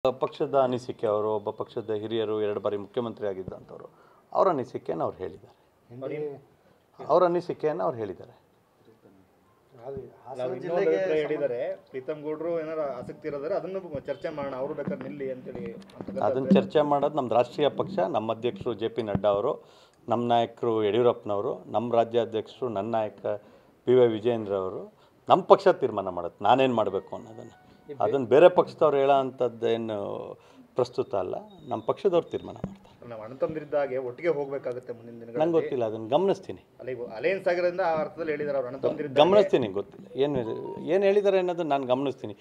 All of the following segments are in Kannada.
ಪಕ್ಷದ ಅನಿಸಿಕೆ ಅವರು ಒಬ್ಬ ಪಕ್ಷದ ಹಿರಿಯರು 2 ಬಾರಿ ಮುಖ್ಯಮಂತ್ರಿ ಆಗಿದ್ದಂಥವ್ರು ಅವರ ಅನಿಸಿಕೆಯನ್ನು ಅವ್ರು ಹೇಳಿದ್ದಾರೆ. ಹೇಳಿದ್ದಾರೆ ಪ್ರೀತಮ್ ಗೌಡ್ರು ಏನಾರ ಆಸಕ್ತಿ ಇರೋದ್ರೆ ಅದನ್ನು ಚರ್ಚೆ ಮಾಡೋಣ, ಅವರು ಬೇಕಾದ್ರೆ ನಿಲ್ಲಿ ಅಂತೇಳಿ. ಅದನ್ನು ಚರ್ಚೆ ಮಾಡೋದು ನಮ್ಮ ರಾಷ್ಟ್ರೀಯ ಪಕ್ಷ, ನಮ್ಮ ಅಧ್ಯಕ್ಷರು JP ನಡ್ಡಾ ಅವರು, ನಮ್ಮ ನಾಯಕರು ಯಡಿಯೂರಪ್ಪನವರು, ನಮ್ಮ ರಾಜ್ಯಾಧ್ಯಕ್ಷರು ನನ್ನ ನಾಯಕ PY ವಿಜಯೇಂದ್ರ ಅವರು, ನಮ್ಮ ಪಕ್ಷ ತೀರ್ಮಾನ ಮಾಡುತ್ತೆ ನಾನೇನು ಮಾಡಬೇಕು ಅನ್ನೋದನ್ನು. ಅದನ್ನು ಬೇರೆ ಪಕ್ಷದವ್ರು ಹೇಳೋ ಅಂಥದ್ದೇನು ಪ್ರಸ್ತುತ ಅಲ್ಲ, ನಮ್ಮ ಪಕ್ಷದವ್ರು ತೀರ್ಮಾನ ಮಾಡ್ತಾರೆ. ನಾವು ಅಣ್ಣತಮ್ಮಂದಿರಿದ್ದಾಗೆ ಒಟ್ಟಿಗೆ ಹೋಗಬೇಕಾಗುತ್ತೆ ಮುಂದಿನ ದಿನಗಳಲ್ಲಿ. ನಂಗೆ ಗೊತ್ತಿಲ್ಲ, ಅದನ್ನು ಗಮನಿಸ್ತೀನಿ. ಅಲಯನ್ಸ್ ಆಗಿರೋದ್ರಿಂದ ಆ ಅರ್ಥದಲ್ಲಿ ಹೇಳಿದ್ದಾರೆ ಅವ್ರು ಅಣ್ಣತಮ್ಮಂದಿರಿದ್ದ ಗಮನಿಸ್ತೀನಿ, ಗೊತ್ತಿಲ್ಲ ಏನು ಹೇಳಿದ್ದಾರೆ ಅನ್ನೋದನ್ನು ನಾನು ಗಮನಿಸ್ತೀನಿ.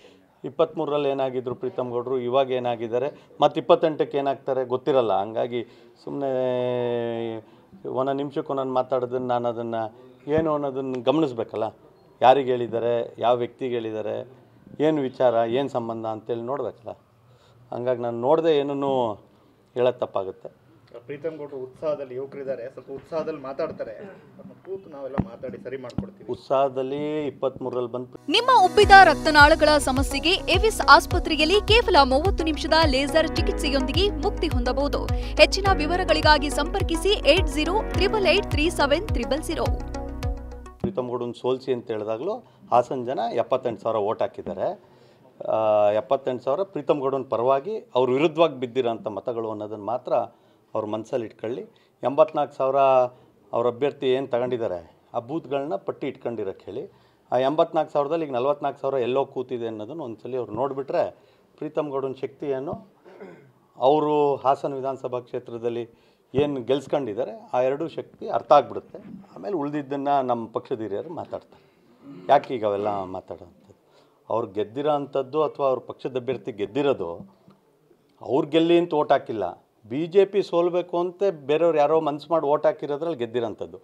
23ರಲ್ಲಿ ಏನಾಗಿದ್ರು ಪ್ರೀತಮ್ ಗೌಡರು, ಇವಾಗ ಏನಾಗಿದ್ದಾರೆ, ಮತ್ತು 28ಕ್ಕೆ ಏನಾಗ್ತಾರೆ ಗೊತ್ತಿರಲ್ಲ. ಹಂಗಾಗಿ ಸುಮ್ಮನೆ ಒಂದೊಂದು ನಿಮಿಷಕ್ಕೆ ಒಂದೊಂದು ಮಾತಾಡೋದನ್ನು ನಾನು ಅದನ್ನು ಏನು ಅನ್ನೋದನ್ನು ಗಮನಿಸ್ಬೇಕಲ್ಲ. ಯಾರಿಗೆ ಹೇಳಿದ್ದಾರೆ, ಯಾವ ವ್ಯಕ್ತಿಗೆ ಹೇಳಿದ್ದಾರೆ, ಏನು ವಿಚಾರ, ಏನು ಸಂಬಂಧ ಅಂತೇಳಿ ನೋಡಬೇಕಲ್ಲ. ಹಂಗಾಗಿ ನಾನು ನೋಡದೆ ಏನೂ ಹೇಳೋದು ತಪ್ಪಾಗುತ್ತೆ. ಪ್ರೀತಮ್ ಗೌಡರು ಉತ್ಸಾಹದಲ್ಲಿ ಯುವಕರಿದ್ದಾರೆ, ಸ್ವಲ್ಪ ಉತ್ಸಾಹದಲ್ಲಿ ಮಾತಾಡ್ತಾರೆ, ಕೂತು ನಾವೆಲ್ಲ ಮಾತಾಡಿ ಸರಿ ಮಾಡ್ಕೊಡ್ತೀವಿ. ಉತ್ಸಾಹದಲ್ಲಿ 23ರಲ್ಲಿ ಬಂದು ನಿಮ್ಮ ಉಬ್ಬಿದ ರಕ್ತನಾಳಗಳ ಸಮಸ್ಯೆಗೆ ಎವಿಸ್ ಆಸ್ಪತ್ರೆಯಲ್ಲಿ ಕೇವಲ 30 ನಿಮಿಷದ ಲೇಸರ್ ಚಿಕಿತ್ಸೆಯೊಂದಿಗೆ ಮುಕ್ತಿ ಹೊಂದಬಹುದು. ಹೆಚ್ಚಿನ ವಿವರಗಳಿಗಾಗಿ ಸಂಪರ್ಕಿಸಿ 8088837300. ಪ್ರೀತಮ್ ಗೌಡನ ಸೋಲ್ಸಿ ಅಂತ ಹೇಳಿದಾಗಲೂ ಹಾಸನ ಜನ 78,000 ಓಟ್ ಹಾಕಿದ್ದಾರೆ. 78,000 ಪ್ರೀತಮ್ ಗೌಡನ ಪರವಾಗಿ ಅವ್ರ ವಿರುದ್ಧವಾಗಿ ಬಿದ್ದಿರೋಂಥ ಮತಗಳು ಅನ್ನೋದನ್ನು ಮಾತ್ರ ಅವ್ರ ಮನಸ್ಸಲ್ಲಿ ಇಟ್ಕೊಳ್ಳಿ. 84,000 ಅವ್ರ ಅಭ್ಯರ್ಥಿ ಏನು ತಗೊಂಡಿದ್ದಾರೆ ಆ ಬೂತ್ಗಳನ್ನ ಪಟ್ಟಿ ಇಟ್ಕೊಂಡಿರೋಕ್ಕೆ ಹೇಳಿ. ಆ 84,000ದಲ್ಲಿ ಈಗ 44,000 ಎಲ್ಲೋ ಕೂತಿದೆ ಅನ್ನೋದನ್ನು ಒಂದ್ಸಲಿ ಅವ್ರು ನೋಡಿಬಿಟ್ರೆ ಪ್ರೀತಮ್ ಗೌಡನ ಶಕ್ತಿ ಏನು, ಅವರು ಹಾಸನ ವಿಧಾನಸಭಾ ಕ್ಷೇತ್ರದಲ್ಲಿ ಏನು ಗೆಲ್ಸ್ಕೊಂಡಿದ್ದಾರೆ ಆ ಎರಡೂ ಶಕ್ತಿ ಅರ್ಥ ಆಗಿಬಿಡುತ್ತೆ. ಆಮೇಲೆ ಉಳಿದಿದ್ದನ್ನು ನಮ್ಮ ಪಕ್ಷದ ಹಿರಿಯರು ಮಾತಾಡ್ತಾರೆ. ಯಾಕೆ ಈಗ ಅವೆಲ್ಲ ಮಾತಾಡೋವಂಥದ್ದು? ಅವ್ರು ಗೆದ್ದಿರೋ ಅಂಥದ್ದು ಅಥವಾ ಅವ್ರ ಪಕ್ಷದ ಅಭ್ಯರ್ಥಿ ಗೆದ್ದಿರೋದು ಅವ್ರು ಗೆಲ್ಲಿ ಅಂತ ಓಟ್ ಹಾಕಿಲ್ಲ. BJP ಸೋಲ್ಬೇಕು ಅಂತ ಬೇರೆಯವ್ರು ಯಾರೋ ಮನ್ಸು ಮಾಡಿ ಓಟ್ ಹಾಕಿರೋದ್ರಲ್ಲಿ ಗೆದ್ದಿರೋಂಥದ್ದು.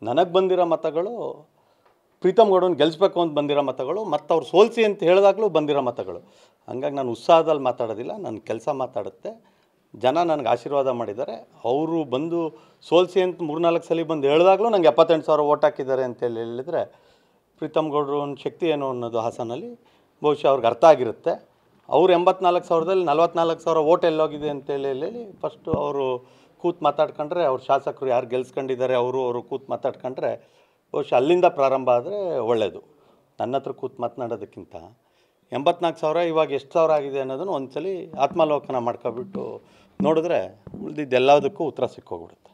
ನನಗೆ ಬಂದಿರೋ ಮತಗಳು ಪ್ರೀತಮ್ ಗೌಡನ ಗೆಲ್ಲಿಸ್ಬೇಕು ಅಂತ ಬಂದಿರೋ ಮತಗಳು, ಮತ್ತು ಅವ್ರು ಸೋಲ್ಸಿ ಅಂತ ಹೇಳಿದಾಗಲೂ ಬಂದಿರೋ ಮತಗಳು. ಹಂಗಾಗಿ ನಾನು ಉತ್ಸಾಹದಲ್ಲಿ ಮಾತಾಡೋದಿಲ್ಲ, ನನ್ನ ಕೆಲಸ ಮಾತಾಡುತ್ತೆ. ಜನ ನನಗೆ ಆಶೀರ್ವಾದ ಮಾಡಿದ್ದಾರೆ. ಅವರು ಬಂದು ಸೋಲ್ಸಿ ಅಂತ 3-4 ಸಲ ಬಂದು ಹೇಳಿದಾಗಲೂ ನನಗೆ 78,000 ಓಟ್ ಹಾಕಿದ್ದಾರೆ ಅಂತೇಳಿ ಹೇಳಿದರೆ ಪ್ರೀತಮ್ ಗೌಡ್ರ ಶಕ್ತಿ ಏನು ಅನ್ನೋದು ಹಾಸನಲ್ಲಿ ಬಹುಶಃ ಅವ್ರಿಗೆ ಅರ್ಥ ಆಗಿರುತ್ತೆ. ಅವರು 84,000ದಲ್ಲಿ 44,000 ಓಟ್ ಎಲ್ಲೋಗಿದೆ ಅಂತೇಳಿ ಹೇಳಿ ಫಸ್ಟು ಅವರು ಕೂತು ಮಾತಾಡ್ಕೊಂಡ್ರೆ, ಅವ್ರ ಶಾಸಕರು ಯಾರು ಗೆಲ್ಸ್ಕೊಂಡಿದ್ದಾರೆ ಅವರು ಕೂತು ಮಾತಾಡ್ಕೊಂಡ್ರೆ ಬಹುಶಃ ಅಲ್ಲಿಂದ ಪ್ರಾರಂಭ ಆದರೆ ಒಳ್ಳೆಯದು. ನನ್ನ ಹತ್ರ ಕೂತು ಮಾತನಾಡೋದಕ್ಕಿಂತ 84,000 ಇವಾಗ ಎಷ್ಟು ಸಾವಿರ ಆಗಿದೆ ಅನ್ನೋದನ್ನು ಒಂದ್ಸಲಿ ಆತ್ಮಾವಲೋಕನ ಮಾಡ್ಕೊಬಿಟ್ಟು ನೋಡಿದ್ರೆ ಉಳಿದಿದ್ದೆಲ್ಲದಕ್ಕೂ ಉತ್ತರ ಸಿಕ್ಕೋಗ್ಬಿಡುತ್ತೆ.